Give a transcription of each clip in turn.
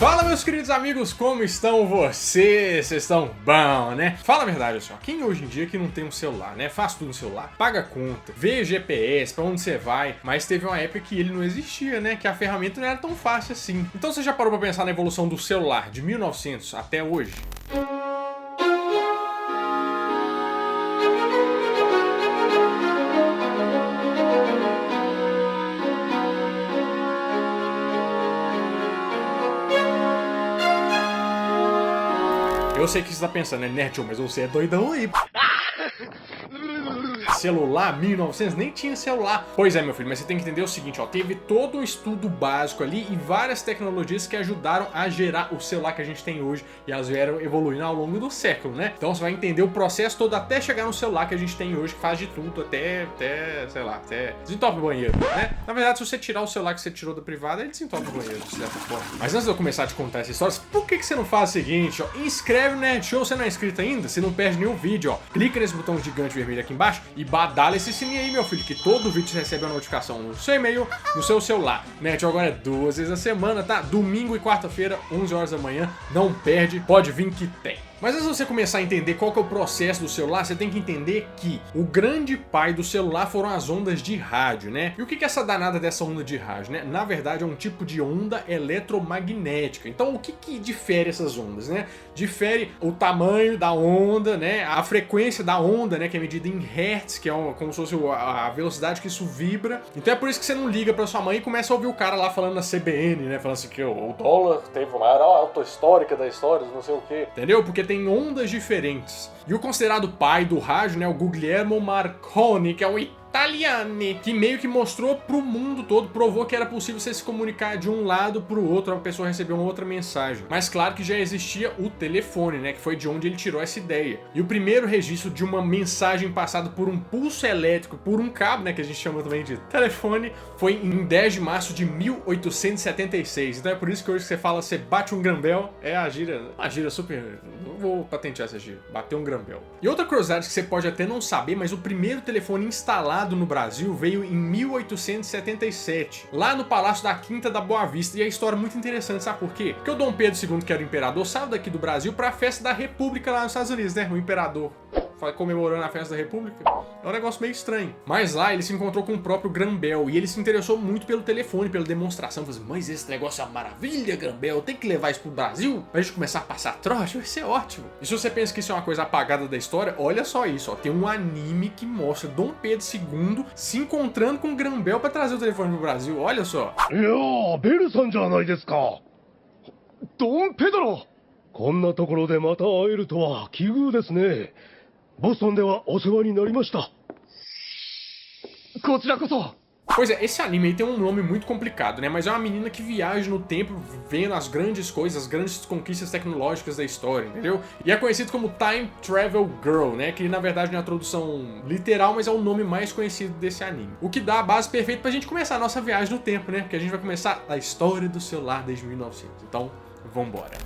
Fala, meus queridos amigos, como estão vocês? Vocês estão bom, né? Fala a verdade, assim, ó, quem hoje em dia que não tem um celular, né? Faz tudo no celular, paga conta, vê GPS, pra onde você vai, mas teve uma época que ele não existia, né? Que a ferramenta não era tão fácil assim. Então você já parou pra pensar na evolução do celular de 1900 até hoje? Eu sei que você tá pensando, né, Nerd, mas você é doidão aí. Celular, 1900, nem tinha celular. Pois é, meu filho, mas você tem que entender o seguinte, ó, teve todo um estudo básico ali e várias tecnologias que ajudaram a gerar o celular que a gente tem hoje e elas vieram evoluindo ao longo do século, né? Então você vai entender o processo todo até chegar no celular que a gente tem hoje, que faz de tudo, até sei lá, até desentope o banheiro, né? Na verdade, se você tirar o celular que você tirou da privada, ele desentope o banheiro, de certa forma. Mas antes de eu começar a te contar essa história, por que você não faz o seguinte, ó, inscreve no Nerd Show, você não é inscrito ainda? Você não perde nenhum vídeo, ó, clica nesse botão gigante vermelho aqui embaixo e badala esse sininho aí, meu filho, que todo vídeo você recebe uma notificação no seu e-mail, no seu celular. Nerd Show agora é 2 vezes a semana, tá? Domingo e quarta-feira, 11 horas da manhã, não perde, pode vir que tem. Mas antes de você começar a entender qual que é o processo do celular, você tem que entender que o grande pai do celular foram as ondas de rádio, né? E o que é essa danada dessa onda de rádio, né? Na verdade é um tipo de onda eletromagnética. Então o que difere essas ondas, né? Difere o tamanho da onda, né? A frequência da onda, né? Que é medida em hertz, que é como se fosse a velocidade que isso vibra. Então é por isso que você não liga pra sua mãe e começa a ouvir o cara lá falando na CBN, né? Falando assim que o dólar teve uma alta histórica da história, não sei o quê. Entendeu? Porque tem ondas diferentes. E o considerado pai do rádio, né, o Guglielmo Marconi, que é um italiano, que meio que mostrou pro mundo todo, provou que era possível você se comunicar de um lado pro outro, a pessoa receber uma outra mensagem. Mas claro que já existia o telefone, né, que foi de onde ele tirou essa ideia. E o primeiro registro de uma mensagem passada por um pulso elétrico, por um cabo, né, que a gente chama também de telefone, foi em 10 de março de 1876. Então é por isso que hoje você fala, você bate um grambel, é a gíria super... Não vou patentear essa gíria, bater um grambel. E outra curiosidade que você pode até não saber, mas o primeiro telefone instalado no Brasil veio em 1877, lá no Palácio da Quinta da Boa Vista. E a história é muito interessante, sabe por quê? Porque o Dom Pedro II, que era o imperador, saiu daqui do Brasil pra festa da República lá nos Estados Unidos, né? O imperador comemorando a festa da República. É um negócio meio estranho. Mas lá ele se encontrou com o próprio Graham-Bell e ele se interessou muito pelo telefone, pela demonstração. Falou assim, mas esse negócio é uma maravilha, Graham-Bell, tem que levar isso pro Brasil pra gente começar a passar troça, vai ser ótimo. E se você pensa que isso é uma coisa apagada da história, olha só isso, ó, tem um anime que mostra Dom Pedro II se encontrando com o Graham-Bell pra trazer o telefone pro Brasil, olha só. Bell-sanじゃないですか。ドン・ペドロ。こんなところでまた会えるとは奇遇ですね。ボストンではお世話になりました。こちらこそ。Pois é, esse anime aí tem um nome muito complicado, né? Mas é uma menina que viaja no tempo vendo as grandes coisas, as grandes conquistas tecnológicas da história, entendeu? E é conhecido como Time Travel Girl, né? Que na verdade não é a tradução literal, mas é o nome mais conhecido desse anime. O que dá a base perfeita pra gente começar a nossa viagem no tempo, né? Porque a gente vai começar a história do celular desde 1900. Então, vambora.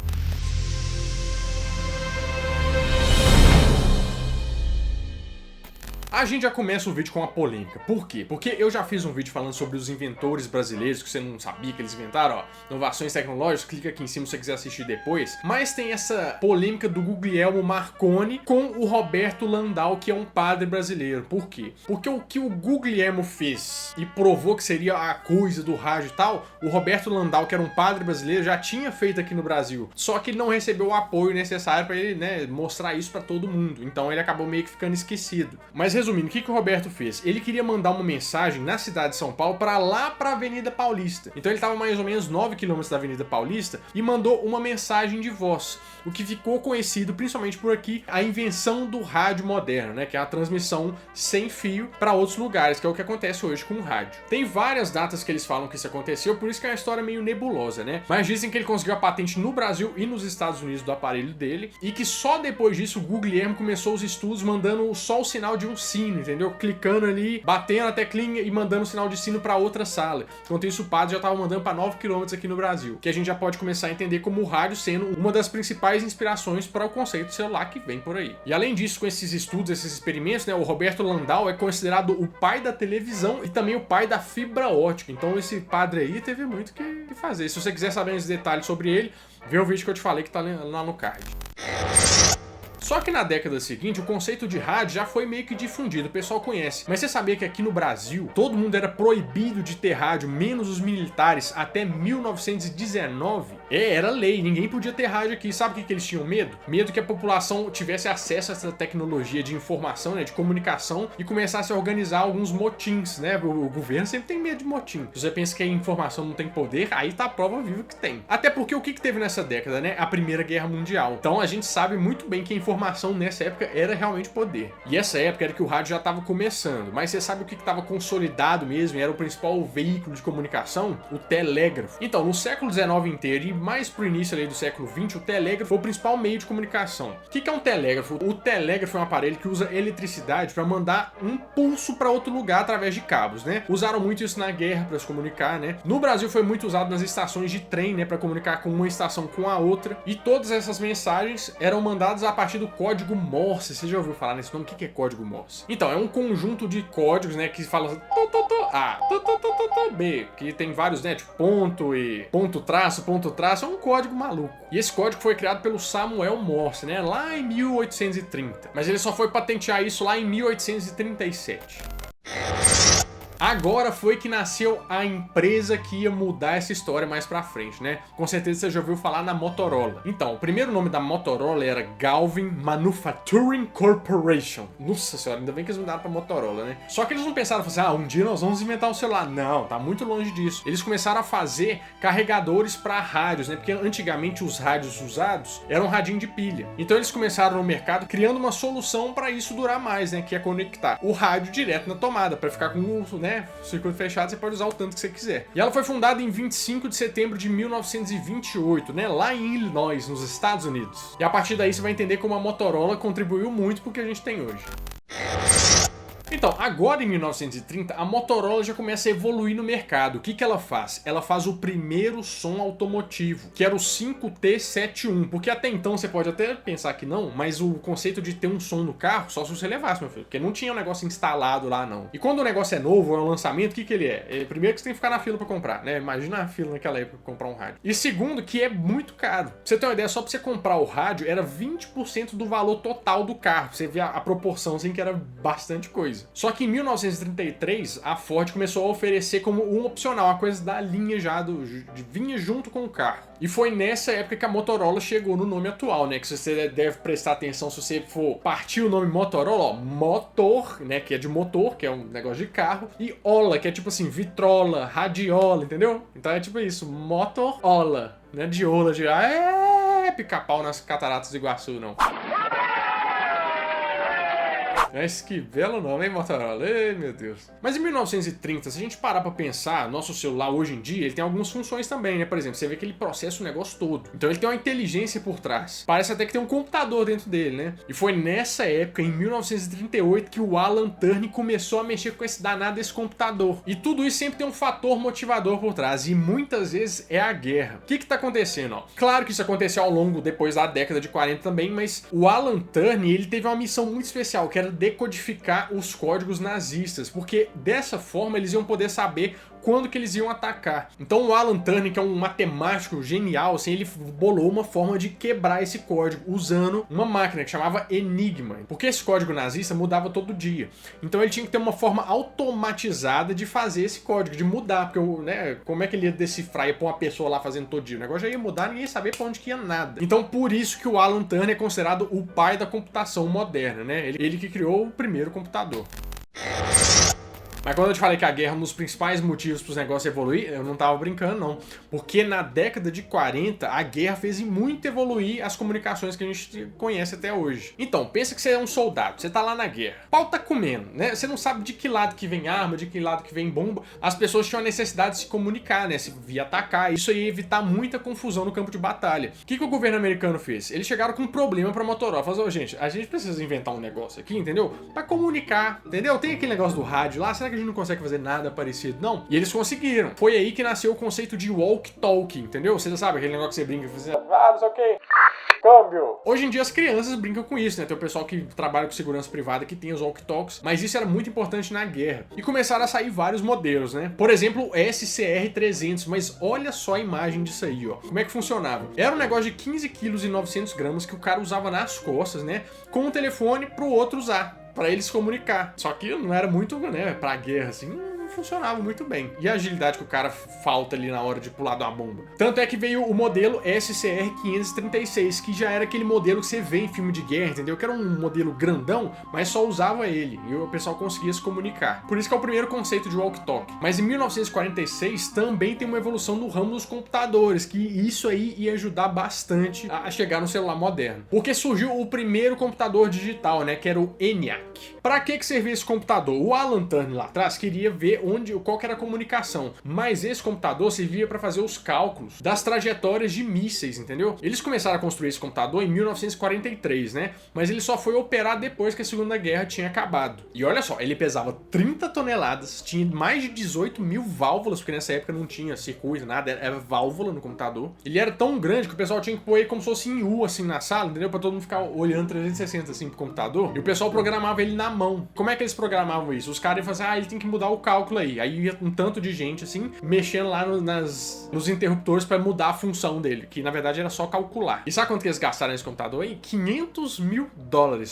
A gente já começa o vídeo com uma polêmica. Por quê? Porque eu já fiz um vídeo falando sobre os inventores brasileiros, que você não sabia que eles inventaram, ó, inovações tecnológicas, clica aqui em cima se você quiser assistir depois. Mas tem essa polêmica do Guglielmo Marconi com o Roberto Landau, que é um padre brasileiro. Por quê? Porque o que o Guglielmo fez e provou que seria a coisa do rádio e tal, o Roberto Landau, que era um padre brasileiro, já tinha feito aqui no Brasil. Só que ele não recebeu o apoio necessário para ele, né, mostrar isso para todo mundo. Então ele acabou meio que ficando esquecido. Mas resumindo, o que o Roberto fez? Ele queria mandar uma mensagem na cidade de São Paulo para lá para a Avenida Paulista. Então ele estava mais ou menos 9 km da Avenida Paulista e mandou uma mensagem de voz. O que ficou conhecido, principalmente por aqui, a invenção do rádio moderno, né? Que é a transmissão sem fio para outros lugares, que é o que acontece hoje com o rádio. Tem várias datas que eles falam que isso aconteceu, por isso que é uma história meio nebulosa, né? Mas dizem que ele conseguiu a patente no Brasil e nos Estados Unidos do aparelho dele e que só depois disso o Guglielmo começou os estudos mandando só o sinal de um sino, entendeu? Clicando ali, batendo a teclinha e mandando sinal de sino para outra sala. Enquanto isso, o padre já tava mandando para 9 km aqui no Brasil. Que a gente já pode começar a entender como o rádio sendo uma das principais inspirações para o conceito celular que vem por aí. E além disso, com esses estudos, esses experimentos, né, o Roberto Landau é considerado o pai da televisão e também o pai da fibra ótica. Então esse padre aí teve muito que fazer. Se você quiser saber mais detalhes sobre ele, vê o vídeo que eu te falei que tá lá no card. Só que na década seguinte, o conceito de rádio já foi meio que difundido, o pessoal conhece. Mas você sabia que aqui no Brasil, todo mundo era proibido de ter rádio, menos os militares, até 1919? Era lei, ninguém podia ter rádio aqui. Sabe o que eles tinham medo? Medo que a população tivesse acesso a essa tecnologia de informação, né, de comunicação, e começasse a organizar alguns motins, né? O governo sempre tem medo de motim. Se você pensa que a informação não tem poder, aí tá a prova viva que tem. Até porque o que teve nessa década, né? A Primeira Guerra Mundial. Então a gente sabe muito bem que a informação nessa época era realmente poder. E essa época era que o rádio já estava começando. Mas você sabe o que estava consolidado mesmo? Era o principal veículo de comunicação? O telégrafo. Então, no século XIX inteiro e mais pro início ali do século XX, o telégrafo foi o principal meio de comunicação. O que é um telégrafo? O telégrafo é um aparelho que usa eletricidade para mandar um pulso para outro lugar através de cabos, né? Usaram muito isso na guerra para se comunicar, né? No Brasil foi muito usado nas estações de trem, né, para comunicar com uma estação com a outra. E todas essas mensagens eram mandadas a partir do código Morse. Você já ouviu falar nesse nome? O que é código Morse? Então, é um conjunto de códigos, né, que fala A, B, que tem vários, né, tipo ponto e ponto traço, é um código maluco. E esse código foi criado pelo Samuel Morse, né, lá em 1830. Mas ele só foi patentear isso lá em 1837. Agora foi que nasceu a empresa que ia mudar essa história mais pra frente, né? Com certeza você já ouviu falar na Motorola. Então, o primeiro nome da Motorola era Galvin Manufacturing Corporation. Nossa senhora, ainda bem que eles mudaram pra Motorola, né? Só que eles não pensaram assim, um dia nós vamos inventar um celular. Não, tá muito longe disso. Eles começaram a fazer carregadores pra rádios, né? Porque antigamente os rádios usados eram radinho de pilha. Então eles começaram no mercado criando uma solução pra isso durar mais, né? Que é conectar o rádio direto na tomada, pra ficar com o circuito fechado, você pode usar o tanto que você quiser. E ela foi fundada em 25 de setembro de 1928, né, lá em Illinois, nos Estados Unidos. E a partir daí você vai entender como a Motorola contribuiu muito pro que a gente tem hoje. Então, agora em 1930, a Motorola já começa a evoluir no mercado. O que ela faz? Ela faz o primeiro som automotivo, que era o 5T71, porque até então você pode até pensar que não, mas o conceito de ter um som no carro, só se você levasse, meu filho, porque não tinha um negócio instalado lá, não. E quando o negócio é novo, é um lançamento, o que ele é? Primeiro que você tem que ficar na fila pra comprar, né? Imagina a fila naquela época pra comprar um rádio. E segundo, que é muito caro. Pra você ter uma ideia, só pra você comprar o rádio, era 20% do valor total do carro. Você vê a proporção, assim, que era bastante coisa. Só que em 1933, a Ford começou a oferecer como um opcional, uma coisa da linha já, vinha junto com o carro. E foi nessa época que a Motorola chegou no nome atual, né? Que você deve prestar atenção se você for partir o nome Motorola, ó, motor, né? Que é de motor, que é um negócio de carro, e ola, que é tipo assim, vitrola, radiola, entendeu? Então é tipo isso, Motorola, né? De ola, de pica-pau nas cataratas do Iguaçu, não. Mas que belo nome, hein, Motorola? Ei, meu Deus. Mas em 1930, se a gente parar pra pensar, nosso celular hoje em dia, ele tem algumas funções também, né? Por exemplo, você vê que ele processa o negócio todo. Então ele tem uma inteligência por trás. Parece até que tem um computador dentro dele, né? E foi nessa época, em 1938, que o Alan Turing começou a mexer com esse danado desse computador. E tudo isso sempre tem um fator motivador por trás. E muitas vezes é a guerra. O que tá acontecendo, ó? Claro que isso aconteceu ao longo, depois da década de 40 também, mas o Alan Turing, ele teve uma missão muito especial, que era decodificar os códigos nazistas, porque dessa forma eles iam poder saber quando que eles iam atacar. Então o Alan Turing, que é um matemático genial, assim, ele bolou uma forma de quebrar esse código usando uma máquina que chamava Enigma, porque esse código nazista mudava todo dia. Então ele tinha que ter uma forma automatizada de fazer esse código, de mudar, porque, né, como é que ele ia decifrar e pôr uma pessoa lá fazendo todo dia? O negócio já ia mudar, ninguém ia saber pra onde que ia nada. Então por isso que o Alan Turing é considerado o pai da computação moderna, né? Ele que criou o primeiro computador. Mas quando eu te falei que a guerra é um dos principais motivos para os negócios evoluir, eu não tava brincando não. Porque na década de 40, a guerra fez muito evoluir as comunicações que a gente conhece até hoje. Então, pensa que você é um soldado, você tá lá na guerra. O pau tá comendo, né? Você não sabe de que lado que vem arma, de que lado que vem bomba. As pessoas tinham a necessidade de se comunicar, né? Se via atacar. Isso ia evitar muita confusão no campo de batalha. O que o governo americano fez? Eles chegaram com um problema pra Motorola. Falaram, gente, a gente precisa inventar um negócio aqui, entendeu? Pra comunicar, entendeu? Tem aquele negócio do rádio lá, será que a gente não consegue fazer nada parecido? Não. E eles conseguiram. Foi aí que nasceu o conceito de walkie-talkie, entendeu? Você já sabe, aquele negócio que você brinca, você não sei o que. Câmbio. Hoje em dia as crianças brincam com isso, né? Tem o pessoal que trabalha com segurança privada que tem os walkie-talkies, mas isso era muito importante na guerra. E começaram a sair vários modelos, né? Por exemplo, o SCR-300, mas olha só a imagem disso aí, ó. Como é que funcionava? Era um negócio de 15 kg e 900 gramas que o cara usava nas costas, né? Com um telefone pro outro usar, pra ele se comunicar. Só que não era muito, né, pra guerra, assim, não funcionava muito bem. E a agilidade que o cara falta ali na hora de pular de uma bomba. Tanto é que veio o modelo SCR-536, que já era aquele modelo que você vê em filme de guerra, entendeu? Que era um modelo grandão, mas só usava ele. E o pessoal conseguia se comunicar. Por isso que é o primeiro conceito de walkie-talkie. Mas em 1946 também tem uma evolução no ramo dos computadores, que isso aí ia ajudar bastante a chegar no celular moderno. Porque surgiu o primeiro computador digital, né? Que era o ENIAC. Pra que servia esse computador? O Alan Turing lá atrás queria ver qual que era a comunicação, mas esse computador servia para fazer os cálculos das trajetórias de mísseis, entendeu? Eles começaram a construir esse computador em 1943, né? Mas ele só foi operar depois que a Segunda Guerra tinha acabado. E olha só, ele pesava 30 toneladas, tinha mais de 18 mil válvulas, porque nessa época não tinha circuito, nada, era válvula no computador. Ele era tão grande que o pessoal tinha que pôr ele como se fosse em U, assim, na sala, entendeu? Pra todo mundo ficar olhando 360, assim, pro computador. E o pessoal programava ele na mão. Como é que eles programavam isso? Os caras iam fazer, ele tem que mudar o cálculo aí. Aí ia um tanto de gente, assim, mexendo lá nos interruptores pra mudar a função dele, que na verdade era só calcular. E sabe quanto que eles gastaram nesse computador aí? $500 mil.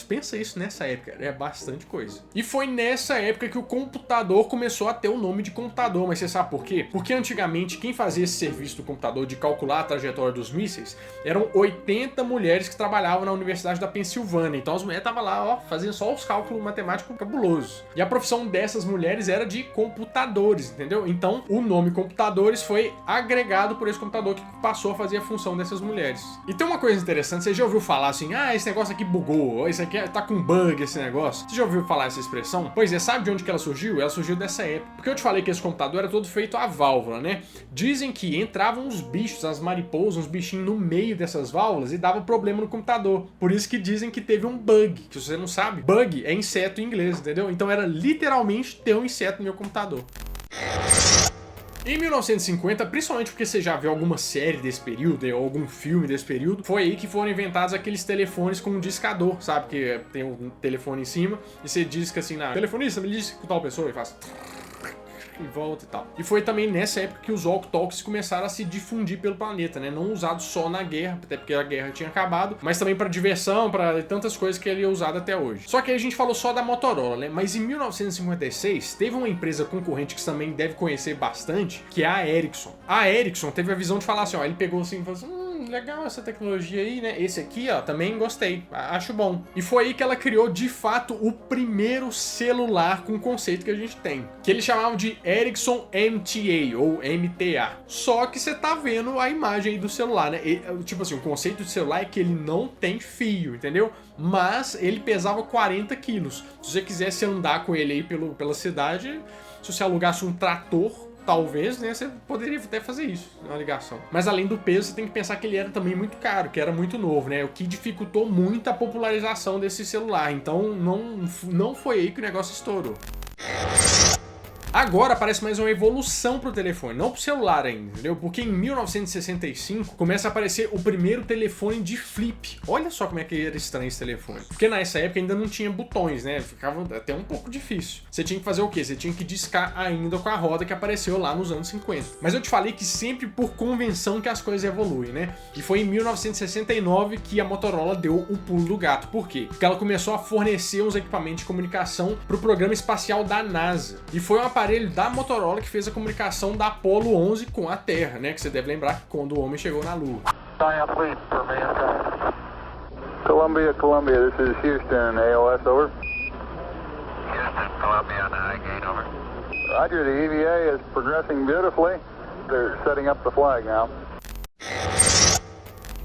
Pensa isso nessa época, é bastante coisa. E foi nessa época que o computador começou a ter o nome de computador, mas você sabe por quê? Porque antigamente quem fazia esse serviço do computador de calcular a trajetória dos mísseis eram 80 mulheres que trabalhavam na Universidade da Pensilvânia. Então as mulheres estavam lá, ó, fazendo só os cálculos matemáticos cabulosos. E a profissão dessas mulheres era de computadores, entendeu? Então o nome computadores foi agregado por esse computador que passou a fazer a função dessas mulheres. E tem uma coisa interessante, você já ouviu falar assim, esse negócio aqui bugou, esse aqui tá com bug, esse negócio? Você já ouviu falar essa expressão? Pois é, sabe de onde que ela surgiu? Ela surgiu dessa época. Porque eu te falei que esse computador era todo feito a válvula, né? Dizem que entravam uns bichos, as mariposas, uns bichinhos no meio dessas válvulas e dava problema no computador. Por isso que dizem que teve um bug, que se você não sabe, bug é inseto em inglês, entendeu? Então era literalmente ter um inseto no meu computador. Em 1950, principalmente porque você já viu alguma série desse período, ou algum filme desse período, foi aí que foram inventados aqueles telefones com um discador, sabe? Que tem um telefone em cima e você disca assim na... Telefonista, me diz que tal pessoa e faz... e volta e tal. E foi também nessa época que os walkie-talkies começaram a se difundir pelo planeta, né? Não usados só na guerra, até porque a guerra tinha acabado, mas também para diversão, para tantas coisas que ele é usado até hoje. Só que aí a gente falou só da Motorola, né? Mas em 1956 teve uma empresa concorrente que você também deve conhecer bastante, que é a Ericsson. A Ericsson teve a visão de falar assim, ó, ele pegou assim e falou assim, legal essa tecnologia aí, né? Esse aqui, ó, também gostei, acho bom. E foi aí que ela criou, de fato, o primeiro celular com o conceito que a gente tem, que eles chamavam de Ericsson MTA, ou MTA. Só que você tá vendo a imagem aí do celular, né? Tipo assim, o conceito de celular é que ele não tem fio, entendeu? Mas ele pesava 40 quilos. Se você quisesse andar com ele aí pela cidade, se você alugasse um trator, talvez, né, você poderia até fazer isso, uma ligação. Mas além do peso, você tem que pensar que ele era também muito caro, que era muito novo, né? O que dificultou muito a popularização desse celular. Então não foi aí que o negócio estourou. Agora parece mais uma evolução pro telefone, não pro celular ainda, entendeu? Porque em 1965 começa a aparecer o primeiro telefone de flip. Olha só como é que era estranho esse telefone. Porque nessa época ainda não tinha botões, né? Ficava até um pouco difícil. Você tinha que fazer o quê? Você tinha que discar ainda com a roda que apareceu lá nos anos 50. Mas eu te falei que sempre por convenção que as coisas evoluem, né? E foi em 1969 que a Motorola deu o pulo do gato. Por quê? Porque ela começou a fornecer uns equipamentos de comunicação pro programa espacial da NASA. E foi um aparelho da Motorola que fez a comunicação da Apollo 11 com a Terra, né? Que você deve lembrar que quando o homem chegou na Lua. Columbia, this is Houston, AOS, over. Houston, Columbia, on the high gate, over. Roger, the EVA is progressing beautifully. They're setting up the flag now.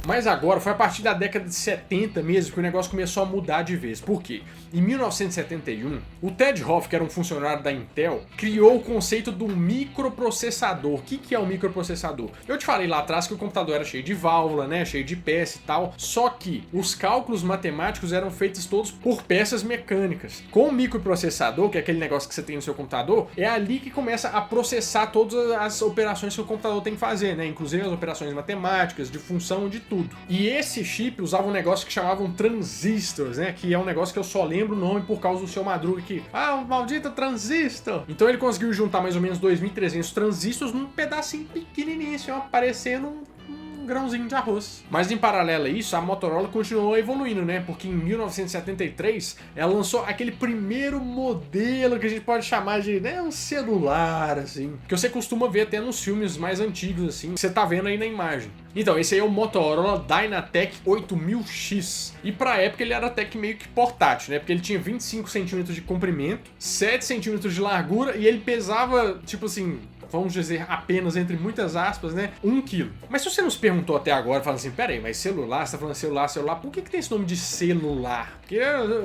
Mas agora foi a partir da década de 70 mesmo que o negócio começou a mudar de vez. Por quê? Em 1971, o Ted Hoff, que era um funcionário da Intel, criou o conceito do microprocessador. O que é um microprocessador? Eu te falei lá atrás que o computador era cheio de válvula, né, cheio de peça e tal, só que os cálculos matemáticos eram feitos todos por peças mecânicas. Com o microprocessador, que é aquele negócio que você tem no seu computador, é ali que começa a processar todas as operações que o computador tem que fazer, né, inclusive as operações matemáticas, de função, de tudo. E esse chip usava um negócio que chamavam transistores, né? Que é um negócio que eu só lembro o nome por causa do seu Madruga aqui. Ah, o maldito transistor! Então ele conseguiu juntar mais ou menos 2.300 transistores num pedacinho pequenininho, assim, ó, parecendo um grãozinho de arroz. Mas em paralelo a isso, a Motorola continuou evoluindo, né? Porque em 1973 ela lançou aquele primeiro modelo que a gente pode chamar de, né, um celular, assim, que você costuma ver até nos filmes mais antigos, assim, que você tá vendo aí na imagem. Então, esse aí é o Motorola Dynatec 8000X. E pra época ele era até que meio que portátil, né? Porque ele tinha 25 centímetros de comprimento, 7 centímetros de largura e ele pesava, tipo assim, vamos dizer, apenas, entre muitas aspas, né, 1 quilo. Mas se você nos perguntou até agora, falando assim, peraí, mas celular, você tá falando celular, por que tem esse nome de celular? Porque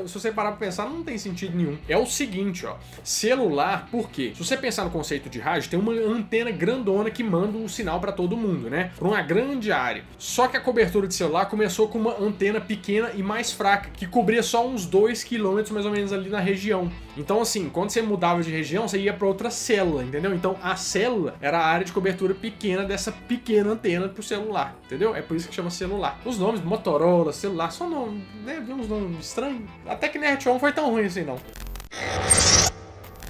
se você parar pra pensar, não tem sentido nenhum. É o seguinte, ó, celular, por quê? Se você pensar no conceito de rádio, tem uma antena grandona que manda o sinal pra todo mundo, né, pra uma grande área. Só que a cobertura de celular começou com uma antena pequena e mais fraca, que cobria só uns 2 quilômetros mais ou menos ali na região. Então assim, quando você mudava de região, você ia pra outra célula, entendeu? Então a célula era a área de cobertura pequena dessa pequena antena pro celular, entendeu? É por isso que chama celular. Os nomes Motorola, celular, são nomes, né? Vem uns nomes estranhos. Até que Nerd não foi tão ruim assim, não.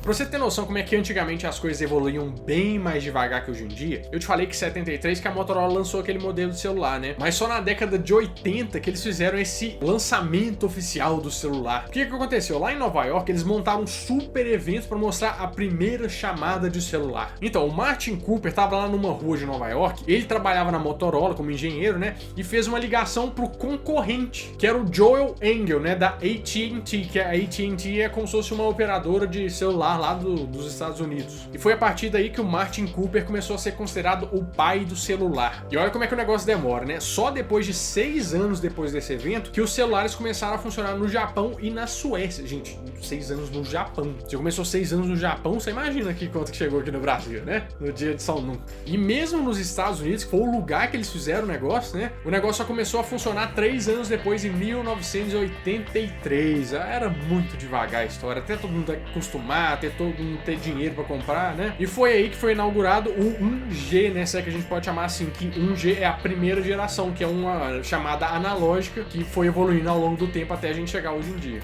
Pra você ter noção como é que antigamente as coisas evoluíam bem mais devagar que hoje em dia, eu te falei que em 73 que a Motorola lançou aquele modelo de celular, né? Mas só na década de 80 que eles fizeram esse lançamento oficial do celular. O que aconteceu? Lá em Nova York, eles montaram um super evento para mostrar a primeira chamada de celular. Então, o Martin Cooper tava lá numa rua de Nova York, ele trabalhava na Motorola como engenheiro, né? E fez uma ligação pro concorrente, que era o Joel Engel, né? Da AT&T, que a AT&T é como se fosse uma operadora de celular lá dos Estados Unidos. E foi a partir daí que o Martin Cooper começou a ser considerado o pai do celular. E olha como é que o negócio demora, né? Só depois de 6 anos depois desse evento que os celulares começaram a funcionar no Japão e na Suécia. Gente, 6 anos no Japão. Se começou 6 anos no Japão, você imagina aqui quanto que chegou aqui no Brasil, né? No dia de São Nunca. E mesmo nos Estados Unidos, que foi o lugar que eles fizeram o negócio, né? O negócio só começou a funcionar 3 anos depois, em 1983. Era muito devagar a história, até todo mundo acostumar, até todo mundo ter dinheiro pra comprar, né? E foi aí que foi inaugurado o 1G, né? Se é que a gente pode chamar assim, que 1G é a primeira geração, que é uma chamada analógica, que foi evoluindo ao longo do tempo até a gente chegar hoje em dia.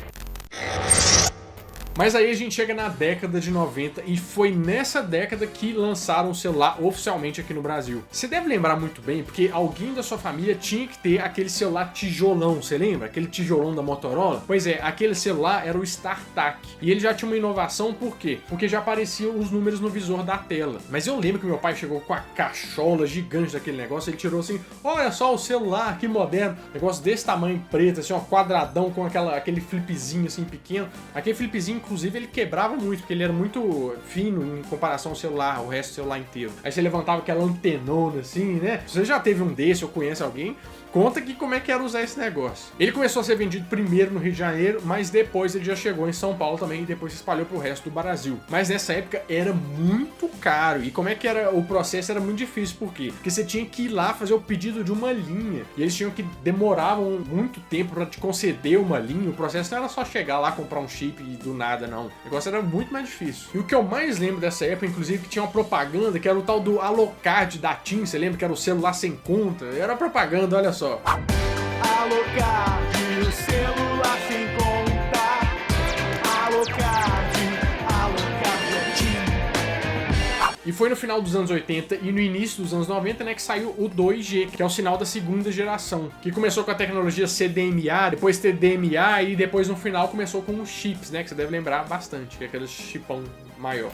Mas aí a gente chega na década de 90 e foi nessa década que lançaram o celular oficialmente aqui no Brasil. Você deve lembrar muito bem, porque alguém da sua família tinha que ter aquele celular tijolão, você lembra? Aquele tijolão da Motorola? Pois é, aquele celular era o StarTAC. E ele já tinha uma inovação, por quê? Porque já apareciam os números no visor da tela. Mas eu lembro que meu pai chegou com a cachola gigante daquele negócio, ele tirou assim, olha só o celular, que moderno. Negócio desse tamanho preto, assim, ó, quadradão com aquele flipzinho assim pequeno. Aquele flipzinho, inclusive, ele quebrava muito, porque ele era muito fino em comparação ao celular, o resto do celular inteiro. Aí você levantava aquela antenona assim, né? Você já teve um desse ou conhece alguém? Conta aqui como é que era usar esse negócio. Ele começou a ser vendido primeiro no Rio de Janeiro, mas depois ele já chegou em São Paulo também e depois se espalhou pro resto do Brasil. Mas nessa época era muito caro. E como é que era o processo? Era muito difícil. Por quê? Porque você tinha que ir lá fazer o pedido de uma linha. E eles tinham que demoravam muito tempo pra te conceder uma linha. O processo não era só chegar lá, comprar um chip e do nada, não. O negócio era muito mais difícil. E o que eu mais lembro dessa época, inclusive, que tinha uma propaganda que era o tal do Alocard da TIM. Você lembra que era o celular sem conta? Era propaganda, olha só. Alocard, o celular sem conta. Alocard, Alocard da TIM. E foi no final dos anos 80 e no início dos anos 90, né, que saiu o 2G, que é o sinal da segunda geração, que começou com a tecnologia CDMA, depois TDMA e depois no final começou com os chips, né, que você deve lembrar bastante, que é aquele chipão maior.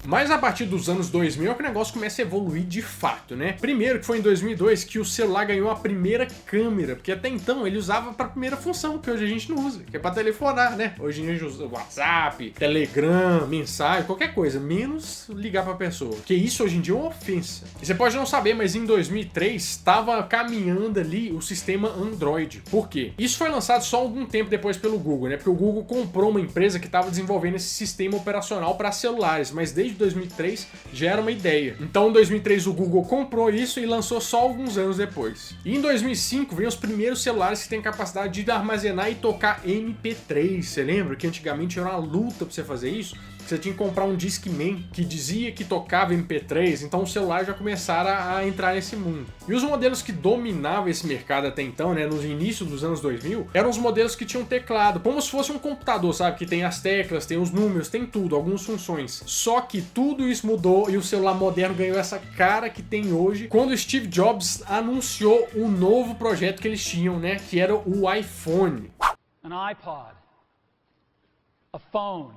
Mas a partir dos anos 2000 é que o negócio começa a evoluir de fato, né? Primeiro que foi em 2002 que o celular ganhou a primeira câmera, porque até então ele usava para a primeira função, que hoje a gente não usa, que é para telefonar, né? Hoje a gente usa WhatsApp, Telegram, mensagem, qualquer coisa, menos ligar para pessoa. Que isso hoje em dia é uma ofensa. E você pode não saber, mas em 2003 estava caminhando ali o sistema Android. Por quê? Isso foi lançado só algum tempo depois pelo Google, né? Porque o Google comprou uma empresa que estava desenvolvendo esse sistema operacional para celulares, mas desde 2003 já era uma ideia. Então em 2003 o Google comprou isso e lançou só alguns anos depois. E em 2005 vem os primeiros celulares que têm capacidade de armazenar e tocar MP3. Você lembra que antigamente era uma luta para você fazer isso? Você tinha que comprar um Discman que dizia que tocava MP3, então os celulares já começaram a entrar nesse mundo. E os modelos que dominavam esse mercado até então, né, no início dos anos 2000, eram os modelos que tinham teclado, como se fosse um computador, sabe? Que tem as teclas, tem os números, tem tudo, algumas funções. Só que tudo isso mudou e o celular moderno ganhou essa cara que tem hoje, quando o Steve Jobs anunciou o novo projeto que eles tinham, né, que era o iPhone. An iPod, a phone,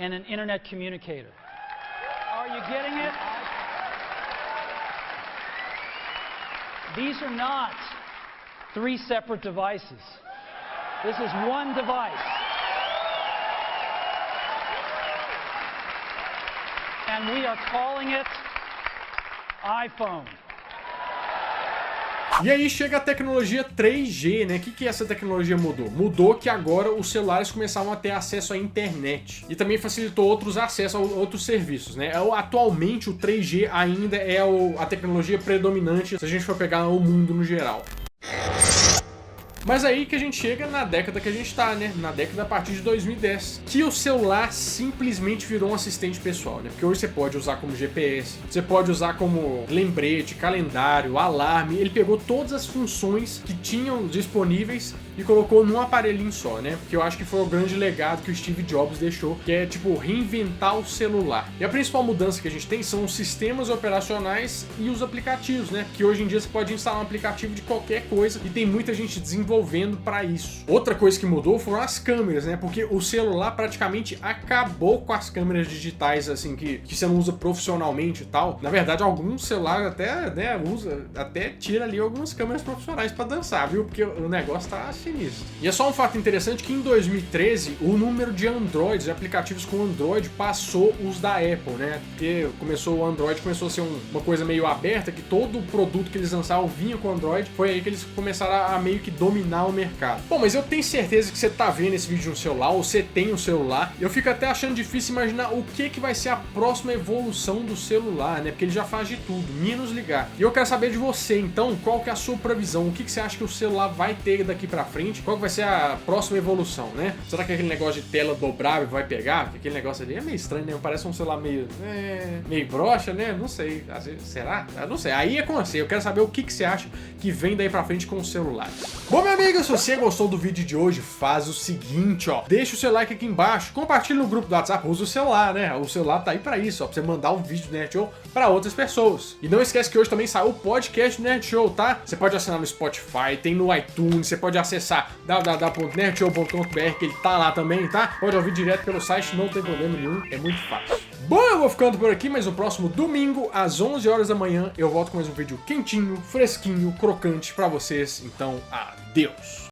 and an internet communicator. Are you getting it? These are not 3 separate devices. This is one device. And we are calling it iPhone. E aí chega a tecnologia 3G, né? O que essa tecnologia mudou? Mudou que agora os celulares começavam a ter acesso à internet. E também facilitou outros acessos a outros serviços, né? Atualmente o 3G ainda é a tecnologia predominante se a gente for pegar o mundo no geral. Mas aí que a gente chega na década que a gente tá, né? Na década a partir de 2010. Que o celular simplesmente virou um assistente pessoal, né? Porque hoje você pode usar como GPS, você pode usar como lembrete, calendário, alarme. Ele pegou todas as funções que tinham disponíveis e colocou num aparelhinho só, né? Porque eu acho que foi o grande legado que o Steve Jobs deixou, que é, tipo, reinventar o celular. E a principal mudança que a gente tem são os sistemas operacionais e os aplicativos, né? Que hoje em dia você pode instalar um aplicativo de qualquer coisa e tem muita gente desenvolvendo para isso. Outra coisa que mudou foram as câmeras, né? Porque o celular praticamente acabou com as câmeras digitais, assim, que você não usa profissionalmente e tal. Na verdade, alguns celulares até, né, até tira ali algumas câmeras profissionais para dançar, viu? Porque o negócio tá sinistro. E é só um fato interessante que em 2013 o número de Androids, de aplicativos com Android, passou os da Apple, né? Porque o Android começou a ser uma coisa meio aberta, que todo produto que eles lançavam vinha com Android. Foi aí que eles começaram a meio que dominar o mercado. Bom, mas eu tenho certeza que você tá vendo esse vídeo no celular, ou você tem um celular. Eu fico até achando difícil imaginar o que vai ser a próxima evolução do celular, né? Porque ele já faz de tudo, menos ligar. E eu quero saber de você, então, qual que é a sua previsão? O que você acha que o celular vai ter daqui pra frente? Qual que vai ser a próxima evolução, né? Será que aquele negócio de tela dobrável vai pegar? Porque aquele negócio ali é meio estranho, né? Parece um celular meio broxa, né? Não sei. Às vezes, será? Eu não sei. Aí é com você. Eu quero saber o que você acha que vem daí pra frente com o celular. Bom, meu amigo, se você gostou do vídeo de hoje, faz o seguinte, ó. Deixa o seu like aqui embaixo, compartilha no grupo do WhatsApp, usa o celular, né? O celular tá aí pra isso, ó, pra você mandar um vídeo do Nerd Show pra outras pessoas. E não esquece que hoje também saiu o podcast do Nerd Show, tá? Você pode assinar no Spotify, tem no iTunes, você pode acessar www.nerdshow.com.br, que ele tá lá também, tá? Pode ouvir direto pelo site, não tem problema nenhum, é muito fácil. Bom, eu vou ficando por aqui, mas no próximo domingo, às 11 horas da manhã, eu volto com mais um vídeo quentinho, fresquinho, crocante pra vocês. Então, adeus!